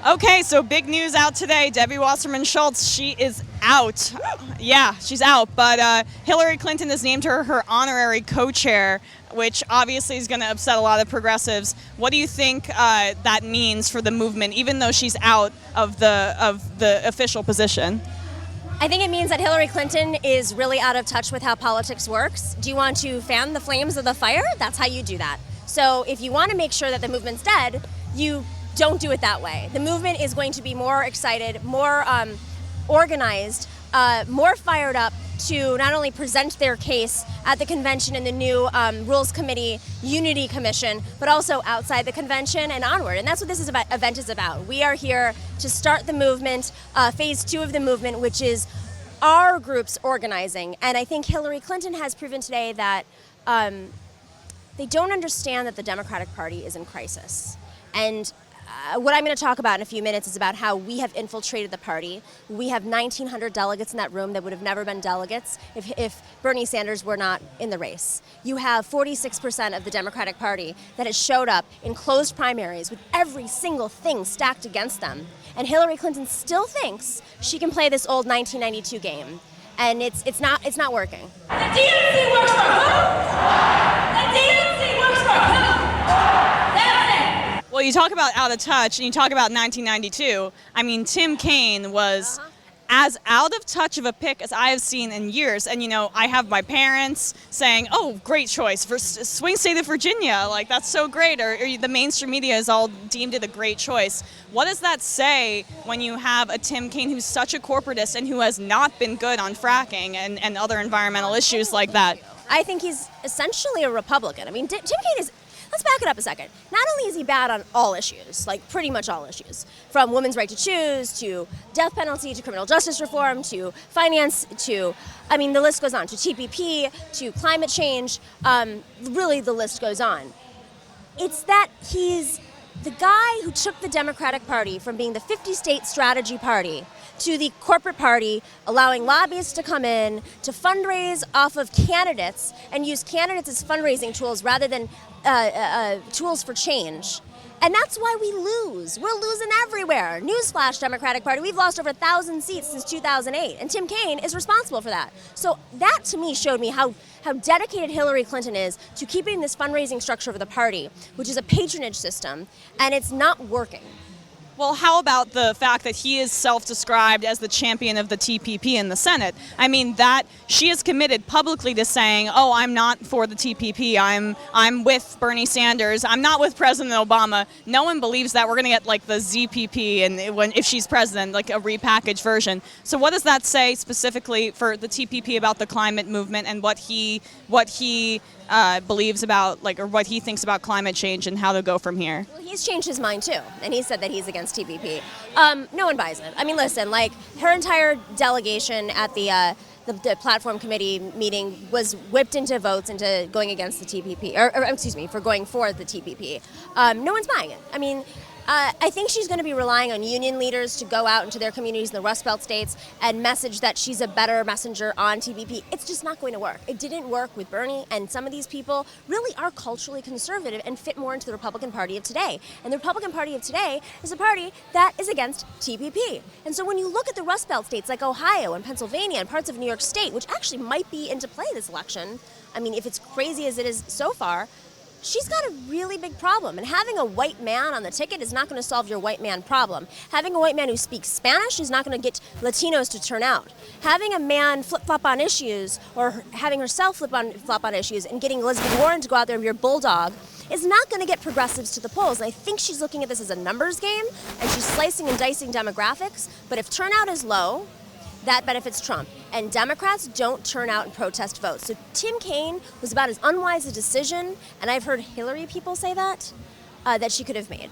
Okay, so big news out today. Debbie Wasserman Schultz, she is out. Yeah, she's out. But Hillary Clinton has named her honorary co-chair, which obviously is going to upset a lot of progressives. What do you think that means for the movement, even though she's out of the official position? I think it means that Hillary Clinton is really out of touch with how politics works. Do you want to fan the flames of the fire? That's how you do that. So if you want to make sure that the movement's dead, you don't do it that way. The movement is going to be more excited, more organized, more fired up to not only present their case at the convention and the new Rules Committee Unity Commission, but also outside the convention and onward. And that's what this event is about. We are here to start the movement, phase 2 of the movement, which is our groups organizing. And I think Hillary Clinton has proven today that they don't understand that the Democratic Party is in crisis. And what I'm going to talk about in a few minutes is about how we have infiltrated the party. We have 1,900 delegates in that room that would have never been delegates if Bernie Sanders were not in the race. You have 46% of the Democratic Party that has showed up in closed primaries with every single thing stacked against them. And Hillary Clinton still thinks she can play this old 1992 game. And it's not working. The DNC works for who? The DNC works for who? Well, you talk about out of touch, and you talk about 1992. I mean, Tim Kaine was as out of touch of a pick as I have seen in years. And, you know, I have my parents saying, oh, great choice for swing state of Virginia. Like, that's so great. Or the mainstream media has all deemed it a great choice. What does that say when you have a Tim Kaine who's such a corporatist and who has not been good on fracking and other environmental issues like that? I think he's essentially a Republican. I mean, Tim Kaine is... Let's back it up a second. Not only is he bad on all issues, like pretty much all issues, from women's right to choose, to death penalty, to criminal justice reform, to finance, to, I mean, the list goes on, to TPP, to climate change, really the list goes on. It's that he's the guy who took the Democratic Party from being the 50-state strategy party to the corporate party, allowing lobbyists to come in to fundraise off of candidates and use candidates as fundraising tools rather than tools for change. And that's why we lose. We're losing everywhere. Newsflash, Democratic Party, we've lost over 1,000 seats since 2008, and Tim Kaine is responsible for that. So that, to me, showed me how dedicated Hillary Clinton is to keeping this fundraising structure of the party, which is a patronage system, and it's not working. Well, how about the fact that he is self-described as the champion of the TPP in the Senate? I mean, that she is committed publicly to saying, "Oh, I'm not for the TPP. I'm with Bernie Sanders. I'm not with President Obama." No one believes that. We're going to get like the ZPP, and if she's president, like a repackaged version. So, what does that say specifically for the TPP about the climate movement and what he believes about, like, or what he thinks about climate change and how to go from here? Well, he's changed his mind too, and he said that he's against TPP. No one buys it. I mean, listen, like, her entire delegation at the platform committee meeting was whipped into votes into going against the TPP, or excuse me, for going for the TPP. No one's buying it. I mean, I think she's going to be relying on union leaders to go out into their communities in the Rust Belt states and message that she's a better messenger on TPP. It's just not going to work. It didn't work with Bernie, and some of these people really are culturally conservative and fit more into the Republican Party of today. And the Republican Party of today is a party that is against TPP. And so when you look at the Rust Belt states like Ohio and Pennsylvania and parts of New York State, which actually might be into play this election, I mean, if it's crazy as it is so far, she's got a really big problem, and having a white man on the ticket is not going to solve your white man problem. Having a white man who speaks Spanish is not going to get Latinos to turn out. Having a man flip-flop on issues, or having herself flip-flop on issues, and getting Elizabeth Warren to go out there and be your bulldog is not going to get progressives to the polls. And I think she's looking at this as a numbers game, and she's slicing and dicing demographics. But if turnout is low, that benefits Trump. And Democrats don't turn out and protest votes. So Tim Kaine was about as unwise a decision, and I've heard Hillary people say that she could have made.